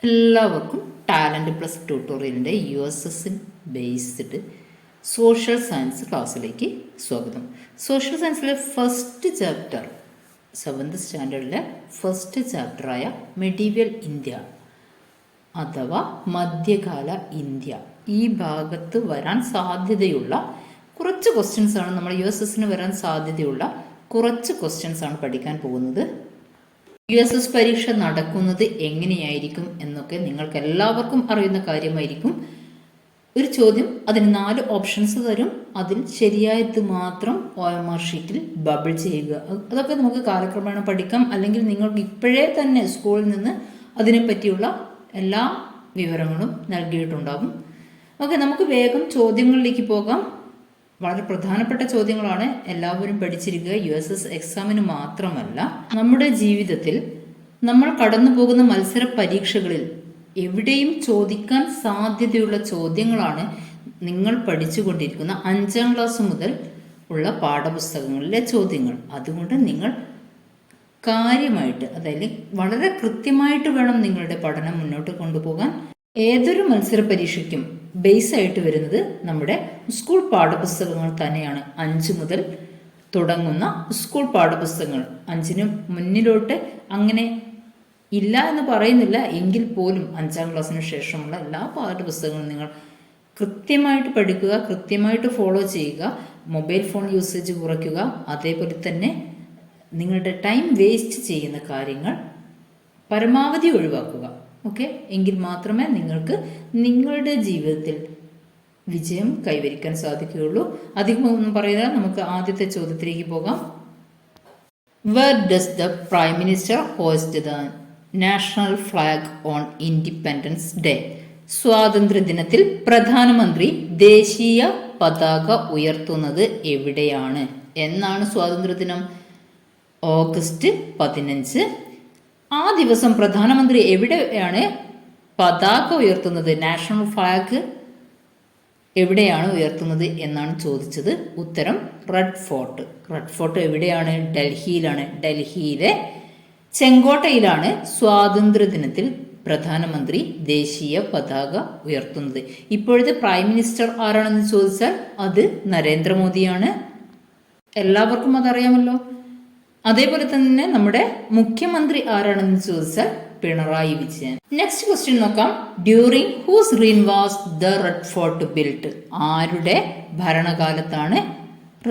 എല്ലാവർക്കും talent plus ട്യൂട്ടോറിയലിൻ്റെ USS based social science ക്ലാസ്സിലേക്ക് സ്വാഗതം. സോഷ്യൽ സയൻസിലെ ഫസ്റ്റ് ചാപ്റ്റർ 7th സ്റ്റാൻഡേർഡിലെ ഫസ്റ്റ് ചാപ്റ്ററായ മെഡീവൽ ഇന്ത്യ അഥവാ മധ്യകാല ഇന്ത്യ, ഈ ഭാഗത്ത് വരാൻ സാധ്യതയുള്ള കുറച്ച് ക്വസ്റ്റ്യൻസാണ്, നമ്മുടെ USSന് വരാൻ സാധ്യതയുള്ള കുറച്ച് ക്വസ്റ്റ്യൻസാണ് പഠിക്കാൻ പോകുന്നത്. USS പരീക്ഷ നടക്കുന്നത് എങ്ങനെയായിരിക്കും എന്നൊക്കെ നിങ്ങൾക്ക് എല്ലാവർക്കും അറിയുന്ന കാര്യമായിരിക്കും. ഒരു ചോദ്യം, അതിന് 4 ഓപ്ഷൻസ് തരും, അതിൽ ശരിയായത് മാത്രം OMR ഷീറ്റിൽ ബബിൾ ചെയ്യുക. അതൊക്കെ നമുക്ക് കാലക്രമേണ പഠിക്കാം, അല്ലെങ്കിൽ നിങ്ങൾക്ക് ഇപ്പോഴേ തന്നെ സ്കൂളിൽ നിന്ന് അതിനെപ്പറ്റിയുള്ള എല്ലാ വിവരങ്ങളും നൽകിയിട്ടുണ്ടാകും. ഓക്കെ, നമുക്ക് വേഗം ചോദ്യങ്ങളിലേക്ക് പോകാം. വളരെ പ്രധാനപ്പെട്ട ചോദ്യങ്ങളാണ്, എല്ലാവരും പഠിച്ചിരിക്കുക. USS എക്സാമിന് മാത്രമല്ല, നമ്മുടെ ജീവിതത്തിൽ നമ്മൾ കടന്നു പോകുന്ന മത്സര പരീക്ഷകളിൽ എവിടെയും ചോദിക്കാൻ സാധ്യതയുള്ള ചോദ്യങ്ങളാണ് നിങ്ങൾ പഠിച്ചുകൊണ്ടിരിക്കുന്ന 5ാം ക്ലാസ് മുതൽ ഉള്ള പാഠപുസ്തകങ്ങളിലെ ചോദ്യങ്ങൾ. അതുകൊണ്ട് നിങ്ങൾ കാര്യമായിട്ട്, അതായത് വളരെ കൃത്യമായിട്ട് വേണം നിങ്ങളുടെ പഠനം മുന്നോട്ട് കൊണ്ടുപോകാൻ. ഏതൊരു മത്സര പരീക്ഷയ്ക്കും ബേസ് ആയിട്ട് വരുന്നത് നമ്മുടെ സ്കൂൾ പാഠപുസ്തകങ്ങൾ തന്നെയാണ്. 5 മുതൽ തുടങ്ങുന്ന സ്കൂൾ പാഠപുസ്തകങ്ങൾ. 5ന് മുന്നിലോട്ട് അങ്ങനെ ഇല്ല എന്ന് പറയുന്നില്ല, എങ്കിൽ പോലും 5ാം ക്ലാസ്സിന് ശേഷമുള്ള എല്ലാ പാഠപുസ്തകങ്ങളും നിങ്ങൾ കൃത്യമായിട്ട് പഠിക്കുക, കൃത്യമായിട്ട് ഫോളോ ചെയ്യുക. മൊബൈൽ ഫോൺ യൂസേജ് കുറയ്ക്കുക. അതേപോലെ തന്നെ നിങ്ങളുടെ ടൈം വേസ്റ്റ് ചെയ്യുന്ന കാര്യങ്ങൾ പരമാവധി ഒഴിവാക്കുക. ഓക്കെ, എങ്കിൽ മാത്രമേ നിങ്ങൾക്ക് നിങ്ങളുടെ ജീവിതത്തിൽ വിജയം കൈവരിക്കാൻ സാധിക്കുകയുള്ളൂ. അധികം ഒന്നും പറയുക, നമുക്ക് ആദ്യത്തെ ചോദ്യത്തിലേക്ക് പോകാം. Where does the Prime Minister hoist the national flag on Independence Day? സ്വാതന്ത്ര്യ ദിനത്തിൽ പ്രധാനമന്ത്രി ദേശീയ പതാക ഉയർത്തുന്നത് എവിടെയാണ്? എന്നാണ് സ്വാതന്ത്ര്യദിനം? ഓഗസ്റ്റ് 15. ആ ദിവസം പ്രധാനമന്ത്രി എവിടെയാണ് പതാക ഉയർത്തുന്നത്? നാഷണൽ ഫ്ലാഗ് എവിടെയാണ് ഉയർത്തുന്നത് എന്നാണ് ചോദിച്ചത്. ഉത്തരം റെഡ് ഫോർട്ട്. റെഡ് ഫോർട്ട് എവിടെയാണ്? ഡൽഹിയിലാണ്. ഡൽഹിയിലെ ചെങ്കോട്ടയിലാണ് സ്വാതന്ത്ര്യ ദിനത്തിൽ പ്രധാനമന്ത്രി ദേശീയ പതാക ഉയർത്തുന്നത്. ഇപ്പോഴത്തെ പ്രൈം മിനിസ്റ്റർ ആരാണെന്ന് ചോദിച്ചാൽ അത് നരേന്ദ്രമോദിയാണ്. എല്ലാവർക്കും അതറിയാമല്ലോ. അതേപോലെ തന്നെ നമ്മുടെ മുഖ്യമന്ത്രി ആരാണെന്ന് ചോദിച്ചാൽ പിണറായി വിജയൻ. നെക്സ്റ്റ് ക്വസ്റ്റ്യൻ നോക്കാം. During whose reign was the Red Fort built? ആരുടെ ഭരണകാലത്താണ്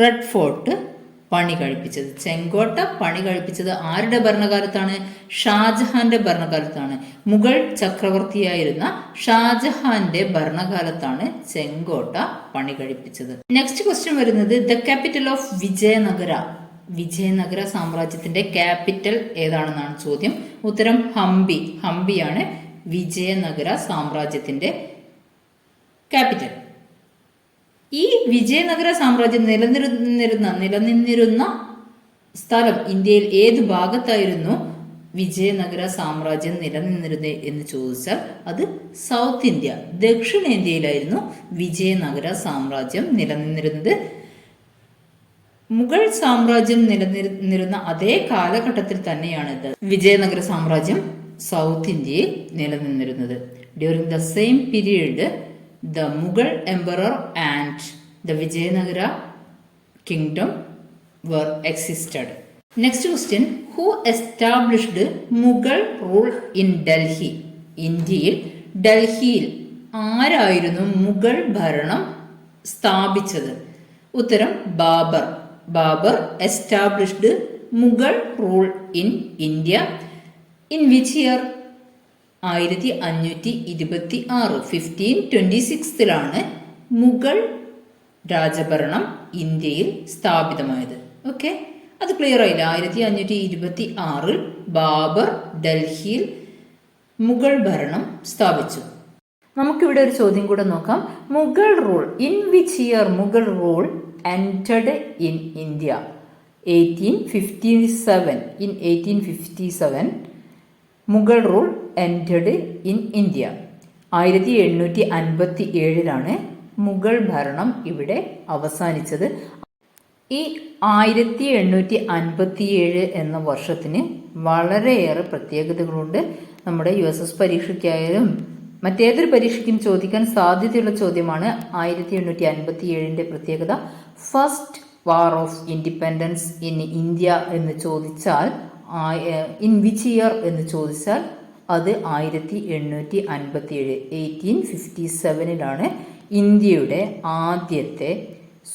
റെഡ് ഫോർട്ട് പണി കഴിപ്പിച്ചത്? ചെങ്കോട്ട പണി കഴിപ്പിച്ചത് ആരുടെ ഭരണകാലത്താണ്? ഷാജഹാന്റെ ഭരണകാലത്താണ്. മുഗൾ ചക്രവർത്തിയായിരുന്ന ഷാജഹാന്റെ ഭരണകാലത്താണ് ചെങ്കോട്ട പണി കഴിപ്പിച്ചത്. നെക്സ്റ്റ് ക്വസ്റ്റ്യൻ വരുന്നത്, the capital of Vijayanagara. Vijayanagara സാമ്രാജ്യത്തിന്റെ ക്യാപിറ്റൽ ഏതാണെന്നാണ് ചോദ്യം. ഉത്തരം ഹംപി. ഹംപിയാണ് വിജയനഗര സാമ്രാജ്യത്തിന്റെ ക്യാപിറ്റൽ. ഈ വിജയനഗര സാമ്രാജ്യം നിലനിന്നിരുന്ന സ്ഥലം ഇന്ത്യയിൽ ഏത് ഭാഗത്തായിരുന്നു വിജയനഗര സാമ്രാജ്യം നിലനിന്നിരുന്നത് എന്ന് ചോദിച്ചാൽ അത് സൗത്ത് ഇന്ത്യ, ദക്ഷിണേന്ത്യയിലായിരുന്നു വിജയനഗര സാമ്രാജ്യം നിലനിന്നിരുന്നത്. മുഗൾ സാമ്രാജ്യം നിലനിന്നിരുന്ന അതേ കാലഘട്ടത്തിൽ തന്നെയാണ് വിജയനഗര സാമ്രാജ്യം സൗത്ത് ഇന്ത്യയിൽ നിലനിന്നിരുന്നത്. During the same period the Mughal emperor and the Vijayanagara kingdom were existed. Next question, who established Mughal rule in Delhi? ഇന്ത്യയിൽ ഡൽഹിയിൽ ആരായിരുന്നു മുഗൾ ഭരണം സ്ഥാപിച്ചത്? ഉത്തരം Babur. Babur established Mughal rule in India in which year? 1526 1526 Mughal രാജഭരണം ഇന്ത്യയിൽ സ്ഥാപിതമായത്. ഓക്കെ, അത് ക്ലിയർ ആയില്ല. 1526 ബാബർ ഡൽഹിയിൽ മുഗൾ ഭരണം സ്ഥാപിച്ചു. നമുക്കിവിടെ ഒരു ചോദ്യം കൂടെ നോക്കാം. Mughal rule in which year Mughal rule entered in India? 1857. In 1857 Mughal rule entered in India. 1857 Mughal ഭരണം ഇവിടെ അവസാനിച്ചത്. ഈ 1857 എന്ന വർഷത്തിന് വളരെയേറെ പ്രത്യേകതകളുണ്ട്. നമ്മുടെ USS പരീക്ഷയ്ക്കായാലും മറ്റേതൊരു പരീക്ഷയ്ക്കും ചോദിക്കാൻ സാധ്യതയുള്ള ചോദ്യമാണ് 1857 പ്രത്യേകത. First war of independence in India എന്ന് ചോദിച്ചാൽ, ഇൻ വിച്ച് ഇയർ എന്ന് ചോദിച്ചാൽ അത് 1857 1857 ഇന്ത്യയുടെ ആദ്യത്തെ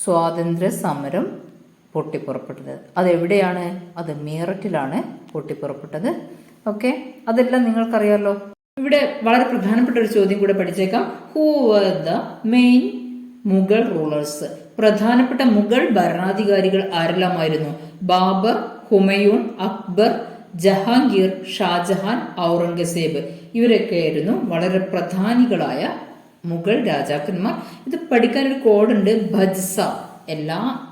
സ്വാതന്ത്ര്യ സമരം പൊട്ടിപ്പുറപ്പെട്ടത്. അതെവിടെയാണ്? അത് മീററ്റിലാണ് പൊട്ടിപ്പുറപ്പെട്ടത്. ഓക്കെ, അതെല്ലാം നിങ്ങൾക്കറിയാമല്ലോ. ഇവിടെ വളരെ പ്രധാനപ്പെട്ട ഒരു ചോദ്യം കൂടെ പഠിച്ചേക്കാം. Who were the main Mughal rulers? പ്രധാനപ്പെട്ട മുഗൾ ഭരണാധികാരികൾ ആരെല്ലാമായിരുന്നു? ബാബർ, ഹുമയൂൺ, അക്ബർ, ജഹാംഗീർ, ഷാജഹാൻ, ഔറംഗസേബ്. ഇവരൊക്കെയായിരുന്നു വളരെ പ്രധാനികളായ മുഗൾ രാജാക്കന്മാർ. ഇത് പഠിക്കാൻ ഒരു കോഡുണ്ട്, ഭജ്സ.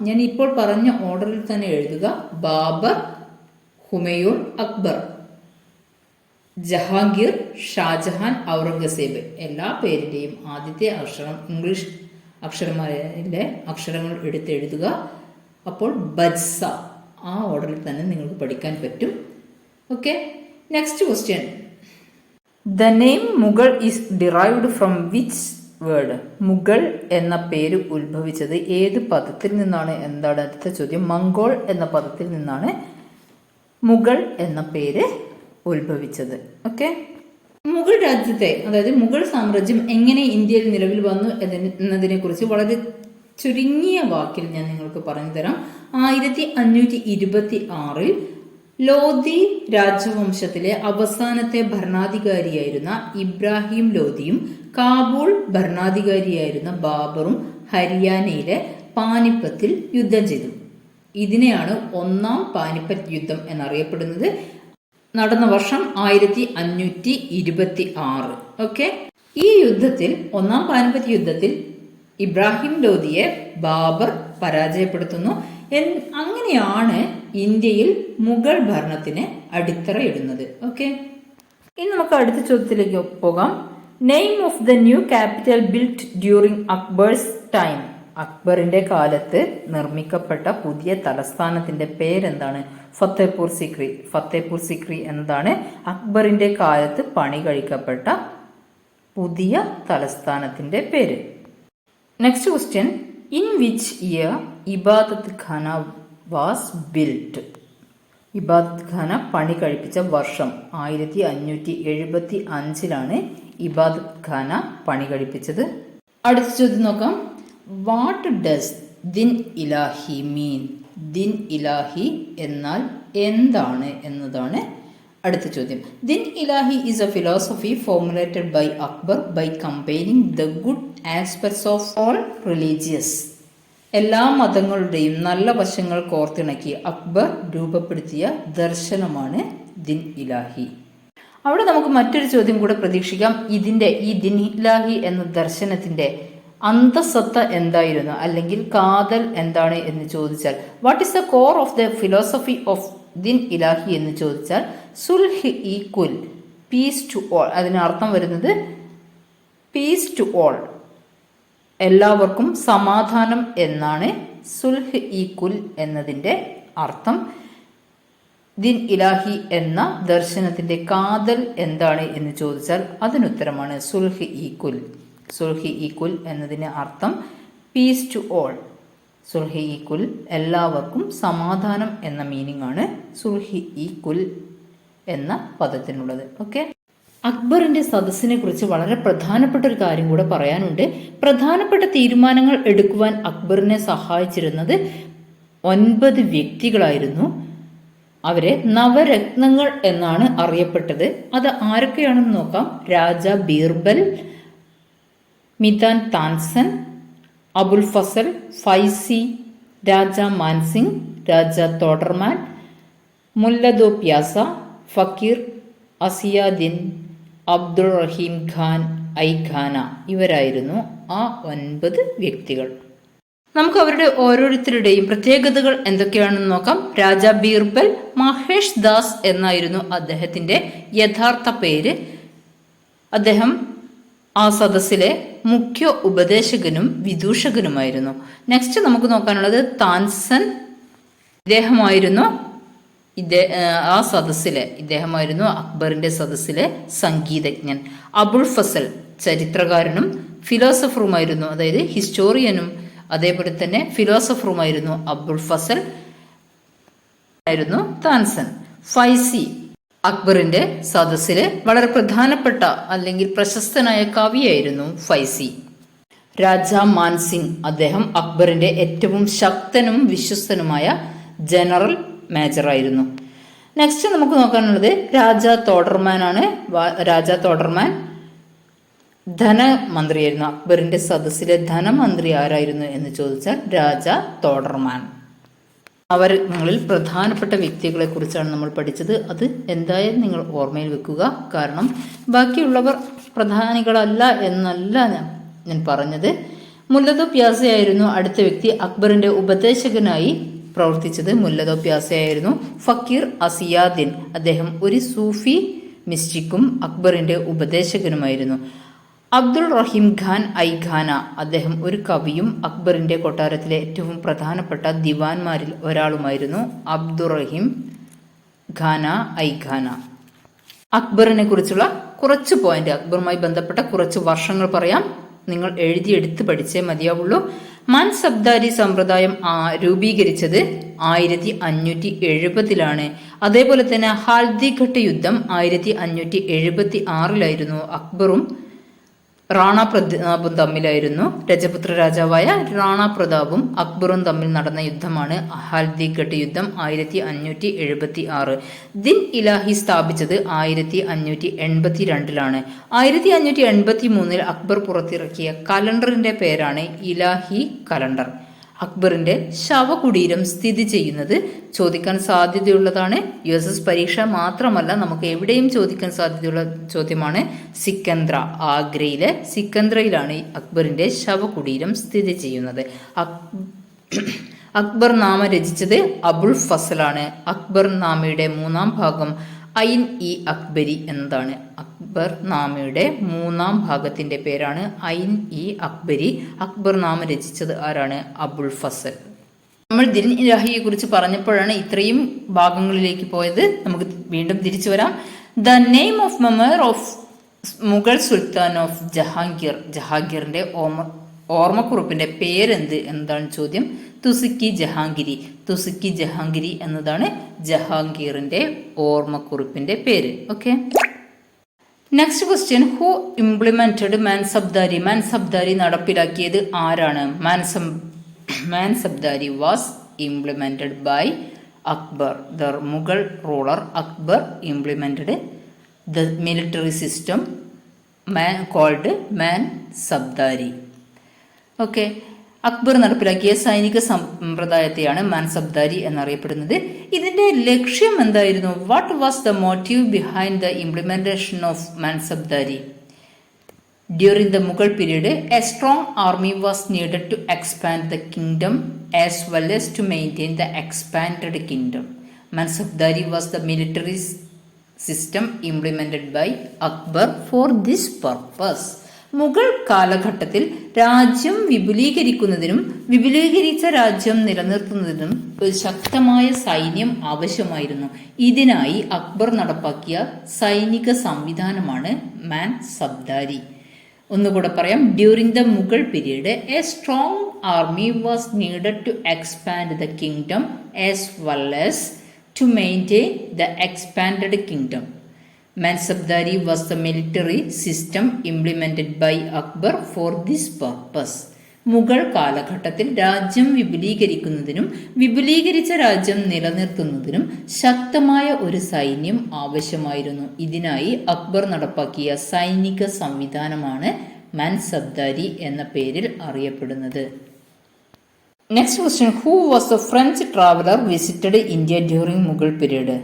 ഞാൻ ഇപ്പോൾ പറഞ്ഞ ഓർഡറിൽ തന്നെ എഴുതുക. ബാബർ, ഹുമയൂൺ, അക്ബർ, ജഹാംഗീർ, ഷാജഹാൻ, ഔറംഗസേബ്. എല്ലാ പേരിന്റെയും ആദ്യത്തെ അക്ഷരം ഇംഗ്ലീഷ് അക്ഷരമാരിലെ അക്ഷരങ്ങൾ എടുത്തെഴുതുക. അപ്പോൾ ഭജ്സ. ആ ഓർഡറിൽ തന്നെ നിങ്ങൾക്ക് പഠിക്കാൻ പറ്റും. Okay, next question. The name Mughal is derived from which word? Mughal എന്ന പേര് ഉത്ഭവിച്ചത് ഏത് പദത്തിൽ നിന്നാണ്? എന്താണ് അടുത്ത ചോദ്യം. മംഗോൾ എന്ന പദത്തിൽ നിന്നാണ് മുഗൾ എന്ന പേര് ഉത്ഭവിച്ചത്. ഓക്കെ, മുഗൾ രാജ്യത്തെ, അതായത് മുഗൾ സാമ്രാജ്യം എങ്ങനെ ഇന്ത്യയിൽ നിലവിൽ വന്നു എന്നതിനെ കുറിച്ച് വളരെ ചുരുങ്ങിയ വാക്കിൽ ഞാൻ നിങ്ങൾക്ക് പറഞ്ഞു തരാം. 1526 ലോധി രാജവംശത്തിലെ അവസാനത്തെ ഭരണാധികാരിയായിരുന്ന ഇബ്രാഹിം ലോധിയും കാബൂൾ ഭരണാധികാരിയായിരുന്ന ബാബറും ഹരിയാനയിലെ പാനിപ്പത്തിൽ യുദ്ധം ചെയ്തു. ഇതിനെയാണ് ഒന്നാം പാനിപ്പത്ത് യുദ്ധം എന്നറിയപ്പെടുന്നത്. നടന്ന വർഷം 1526. ഓക്കെ, ഈ യുദ്ധത്തിൽ, ഒന്നാം പാനിപ്പത്ത് യുദ്ധത്തിൽ ഇബ്രാഹിം ലോധിയെ ബാബർ പരാജയപ്പെടുത്തുന്നു. അങ്ങനെയാണ് ഇന്ത്യയിൽ മുഗൾ ഭരണത്തിന് അടിത്തറയിടുന്നത്. ഓക്കെ, ഇനി നമുക്ക് അടുത്ത ചോദ്യത്തിലേക്ക് പോകാം. Name of the new capital built during Akbar's time? അക്ബറിന്റെ കാലത്ത് നിർമ്മിക്കപ്പെട്ട പുതിയ തലസ്ഥാനത്തിന്റെ പേരെന്താണ്? ഫത്തേപൂർ സിക്രി. ഫത്തേപൂർ സിക്രി എന്നതാണ് അക്ബറിന്റെ കാലത്ത് പണി കഴിക്കപ്പെട്ട പുതിയ തലസ്ഥാനത്തിന്റെ പേര്. Next question. In which year ഇബാദത്ത് ഖാന വാസ് ബിൽറ്റ്? ഇബാദത്ത് ഖാന പണി കഴിപ്പിച്ച വർഷം 1575 ഇബാദത്ത് ഖാന പണി കഴിപ്പിച്ചത്. അടുത്ത ചോദ്യം നോക്കാം. വാട്ട് ഡസ് ദിൻ ഇലാഹി മീൻ? ദിൻ ഇലാഹി എന്നാൽ എന്താണ് എന്നതാണ് അടുത്ത ചോദ്യം. Din Ilahi is a philosophy formulated by Akbar by combining the good aspects of all religious. എല്ലാ മതങ്ങളുടെയും നല്ല വശങ്ങൾ കോർത്തിണക്കി അക്ബർ രൂപപ്പെടുത്തിയ ദർശനമാണ് ദിൻ ഇലാഹി. അവിടെ നമുക്ക് മറ്റൊരു ചോദ്യം കൂടെ പ്രതീക്ഷിക്കാം. ഈ ദിൻ ഇലാഹി എന്ന ദർശനത്തിന്റെ അന്തസത്ത എന്തായിരുന്നു, അല്ലെങ്കിൽ കാതൽ എന്താണ് എന്ന് ചോദിച്ചാൽ, what is the core of the philosophy of Din Ilahi എന്ന് ചോദിച്ചാൽ, Sulh equal peace to all. അതിനർത്ഥം വരുന്നത് പീസ് ടു ഓൾ, എല്ലാവർക്കും സമാധാനം എന്നാണ് സുൽഹ് ഈക്വൽ എന്നതിൻ്റെ അർത്ഥം. ദിൻ ഇലാഹി എന്ന ദർശനത്തിന്റെ കാതൽ എന്താണ് എന്ന് ചോദിച്ചാൽ അതിനുത്തരമാണ് സുൽഹ് ഈക്വൽ. സുൽഹ് ഈക്വൽ എന്നതിന് അർത്ഥം പീസ് ടു ഓൾ. സുൽഹ് ഈക്വൽ എല്ലാവർക്കും സമാധാനം എന്ന മീനിങ് ആണ് സുൽഹ് ഈക്വൽ എന്ന പദത്തിനുള്ളത്. ഓക്കെ, അക്ബറിന്റെ സദസ്സിനെ കുറിച്ച് വളരെ പ്രധാനപ്പെട്ട ഒരു കാര്യം കൂടെ പറയാനുണ്ട്. പ്രധാനപ്പെട്ട തീരുമാനങ്ങൾ എടുക്കുവാൻ അക്ബറിനെ സഹായിച്ചിരുന്നത് 9 വ്യക്തികളായിരുന്നു. അവരെ നവരത്നങ്ങൾ എന്നാണ് അറിയപ്പെട്ടത്. അത് ആരൊക്കെയാണെന്ന് നോക്കാം. രാജ ബീർബൽ, മിതാൻ താൻസൻ, അബുൽ ഫസൽ, ഫൈസി, രാജ മാൻസിംഗ്, രാജ തോഡർമാൻ, മുല്ലദോ പ്യാസ, ഫക്കീർ അസിയാദിൻ, അബ്ദുൾ റഹീം ഖാൻ ഐ ഖാന. ഇവരായിരുന്നു ആ 9 വ്യക്തികൾ. നമുക്ക് അവരുടെ ഓരോരുത്തരുടെയും പ്രത്യേകതകൾ എന്തൊക്കെയാണെന്ന് നോക്കാം. രാജ ബീർബൽ മഹേഷ് ദാസ് എന്നായിരുന്നു അദ്ദേഹത്തിന്റെ യഥാർത്ഥ പേര്. അദ്ദേഹം ആ സദസ്സിലെ മുഖ്യ ഉപദേശകനും വിദൂഷകനുമായിരുന്നു. നെക്സ്റ്റ് നമുക്ക് നോക്കാനുള്ളത് താൻസൻ. ഇദ്ദേഹമായിരുന്നു ഇദ്ദേഹമായിരുന്നു അക്ബറിന്റെ സദസ്സിലെ സംഗീതജ്ഞൻ. അബുൾ ഫസൽ ചരിത്രകാരനും ഫിലോസഫറുമായിരുന്നു, അതായത് ഹിസ്റ്റോറിയനും അതേപോലെ തന്നെ ഫിലോസഫറുമായിരുന്നു അബുൾ ഫസൽ ആയിരുന്നു താൻസൻ. ഫൈസി അക്ബറിന്റെ സദസ്സിലെ വളരെ പ്രധാനപ്പെട്ട അല്ലെങ്കിൽ പ്രശസ്തനായ കവിയായിരുന്നു ഫൈസി. രാജ മാൻസിംഗ്, അദ്ദേഹം അക്ബറിന്റെ ഏറ്റവും ശക്തനും വിശ്വസ്തനുമായ ജനറൽ മേജറായിരുന്നു. നെക്സ്റ്റ് നമുക്ക് നോക്കാനുള്ളത് രാജ തോഡർമാൻ ആണ്. രാജ തോഡർമാൻ ധനമന്ത്രിയായിരുന്നു. അക്ബറിന്റെ സദസ്സിലെ ധനമന്ത്രി ആരായിരുന്നു എന്ന് ചോദിച്ചാൽ രാജ തോഡർമാൻ. അവരിൽ പ്രധാനപ്പെട്ട വ്യക്തികളെ കുറിച്ചാണ് നമ്മൾ പഠിച്ചത്. അത് എന്തായാലും നിങ്ങൾ ഓർമ്മയിൽ വെക്കുക. കാരണം ബാക്കിയുള്ളവർ പ്രധാനികളല്ല എന്നല്ല ഞാൻ പറഞ്ഞത്. മുല്ലദോ പ്യാസയായിരുന്നു അടുത്ത വ്യക്തി. അക്ബറിന്റെ ഉപദേശകനായി പ്രവർത്തിച്ചത് മുല്ലദോ പ്യാസയായിരുന്നു. ഫക്കീർ അസിയാദ്ദീൻ, അദ്ദേഹം ഒരു സൂഫി മിസ്റ്റിക്കും അക്ബറിന്റെ ഉപദേശകനുമായിരുന്നു. അബ്ദുൾ റഹീം ഖാൻ ഐ ഖാന, അദ്ദേഹം ഒരു കവിയും അക്ബറിന്റെ കൊട്ടാരത്തിലെ ഏറ്റവും പ്രധാനപ്പെട്ട ദിവാൻമാരിൽ ഒരാളുമായിരുന്നു. അബ്ദുൾ റഹീം ഖാന ഐ ഖാന. അക്ബറിനെ കുറിച്ചുള്ള കുറച്ച് പോയിന്റ്, അക്ബറുമായി ബന്ധപ്പെട്ട കുറച്ച് വർഷങ്ങൾ പറയാം. നിങ്ങൾ എഴുതിയെടുത്ത് പഠിച്ചേ മതിയാവുള്ളൂ. മാൻസബ്ദാരി സമ്പ്രദായം രൂപീകരിച്ചത് 1570 അതേപോലെ തന്നെ ഹാൽദിഘട്ട് യുദ്ധം 1576 അക്ബറും റാണ പ്രതാപും തമ്മിലായിരുന്നു. രജപുത്ര രാജാവായ റാണ പ്രതാപും അക്ബറും തമ്മിൽ നടന്ന യുദ്ധമാണ് ഹാൽദിഘട്ട് യുദ്ധം 1576. ദിൻ ഇലാഹി സ്ഥാപിച്ചത് 1582. 1583 അക്ബർ പുറത്തിറക്കിയ കലണ്ടറിന്റെ പേരാണ് ഇലാഹി കലണ്ടർ. അക്ബറിന്റെ ശവകുടീരം സ്ഥിതി ചെയ്യുന്നത് ചോദിക്കാൻ സാധ്യതയുള്ളതാണ്. USS പരീക്ഷ മാത്രമല്ല, നമുക്ക് എവിടെയും ചോദിക്കാൻ സാധ്യതയുള്ള ചോദ്യമാണ്. സിക്കന്ദ്ര, ആഗ്രയിലെ സിക്കന്ദ്രയിലാണ് അക്ബറിന്റെ ശവകുടീരം സ്ഥിതി ചെയ്യുന്നത്. അക്ബർ നാമ രചിച്ചത് അബുൾ ഫസലാണ്. അക്ബർ നാമയുടെ മൂന്നാം ഭാഗം ഐൻ ഇ അക്ബരി എന്നതാണ്. അക്ബർ നാമയുടെ മൂന്നാം ഭാഗത്തിന്റെ പേരാണ് ഐൻ ഇ അക്ബരി. അക്ബർ നാമ രചിച്ചത് ആരാണ്? അബുൾ ഫസൽ. നമ്മൾ ദിൻ ഇലാഹിയെ കുറിച്ച് പറഞ്ഞപ്പോഴാണ് ഇത്രയും ഭാഗങ്ങളിലേക്ക് പോയത്. നമുക്ക് വീണ്ടും തിരിച്ചു വരാം. The name of memoir of Mughal sultan of Jahangir. ജഹാംഗീറിന്റെ ഓർമ്മക്കുറിപ്പിന്റെ പേരെന്ത് എന്താണ് ചോദ്യം? തുസിക്കി ജഹാംഗിരി. തുസിക്കി ജഹാംഗിരി എന്നതാണ് ജഹാംഗീറിന്റെ ഓർമ്മക്കുറിപ്പിന്റെ പേര്. Okay, next question. Who implemented Mansabdari? Mansabdari നടപ്പിലാക്കിയത് ആരാണ്? Mansabdari was implemented by Akbar. The Mughal ruler Akbar implemented the military system called Mansabdari. Okay, Akbar നടപ്പിലാക്കിയ സൈനിക സമ്പ്രദായത്തെയാണ് മാൻസബ്ദാരി എന്നറിയപ്പെടുന്നത്. ഇതിന്റെ ലക്ഷ്യം എന്തായിരുന്നു? What was the motive behind the implementation of Mansabdari? During the Mughal period a strong army was needed to expand the kingdom as well as to maintain the expanded kingdom. Mansabdari was the military system implemented by Akbar for this purpose. Mughal കാലഘട്ടത്തിൽ രാജ്യം വിപുലീകരിക്കുന്നതിനും വിപുലീകരിച്ച രാജ്യം നിലനിർത്തുന്നതിനും ഒരു ശക്തമായ സൈന്യം ആവശ്യമായിരുന്നു. ഇതിനായി അക്ബർ നടപ്പാക്കിയ സൈനിക സംവിധാനമാണ് മാൻസബ്ദാരി. ഒന്നുകൂടെ പറയാം. During the Mughal period a strong army was needed to expand the kingdom as well as to maintain the expanded kingdom. Mansabdari was the military system implemented by Akbar for this purpose. Mughal കാലഘട്ടത്തിൽ രാജ്യം വിപുലീകരിക്കുന്നതിനും വിപുലീകരിച്ച രാജ്യം നിലനിർത്തുന്നതിനും ശക്തമായ ഒരു സൈന്യം ആവശ്യമായിരുന്നു. ഇതിനായി അക്ബർ നടപ്പാക്കിയ സൈനിക സംവിധാനമാണ് മാൻസബ്ദാരി എന്ന പേരിൽ അറിയപ്പെടുന്നത്. Next question. Who was the French traveller visited India during Mughal period?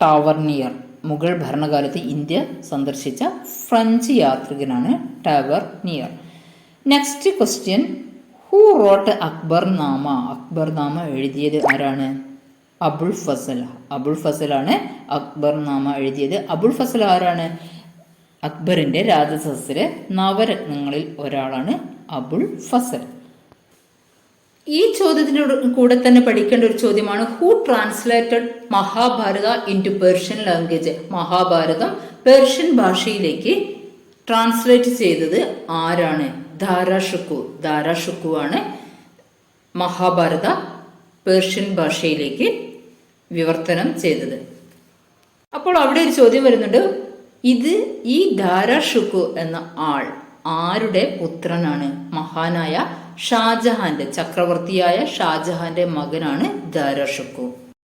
Tavernier. Mughal ഭരണകാലത്ത് ഇന്ത്യ സന്ദർശിച്ച ഫ്രഞ്ച് യാത്രികനാണ് Tavernier. Next question. Who wrote Akbar Nama? Akbar നാമ എഴുതിയത് ആരാണ്? അബുൾ ഫസൽ. അബുൾ ഫസലാണ് അക്ബർ നാമ എഴുതിയത്. അബുൾ ഫസൽ ആരാണ്? അക്ബറിന്റെ രാജസദസ്സിലെ നവരത്നങ്ങളിൽ ഒരാളാണ് അബുൾ ഫസൽ. ഈ ചോദ്യത്തിനോട് കൂടെ തന്നെ പഠിക്കേണ്ട ഒരു ചോദ്യമാണ് who translated Mahabharata into Persian language. Mahabharatam Persian ഭാഷയിലേക്ക് ട്രാൻസ്ലേറ്റ് ചെയ്തത് ആരാണ്? ദാരാഷുക്കു ആണ് മഹാഭാരത പേർഷ്യൻ ഭാഷയിലേക്ക് വിവർത്തനം ചെയ്തത്. അപ്പോൾ അവിടെ ഒരു ചോദ്യം വരുന്നുണ്ട്, ഈ ദാരാഷുക്കു എന്ന ആൾ ആരുടെ പുത്രനാണ്? മഹാനായ ഷാജഹാന്റെ, ചക്രവർത്തിയായ ഷാജഹാന്റെ മകനാണ് ദാരാഷുക്കു.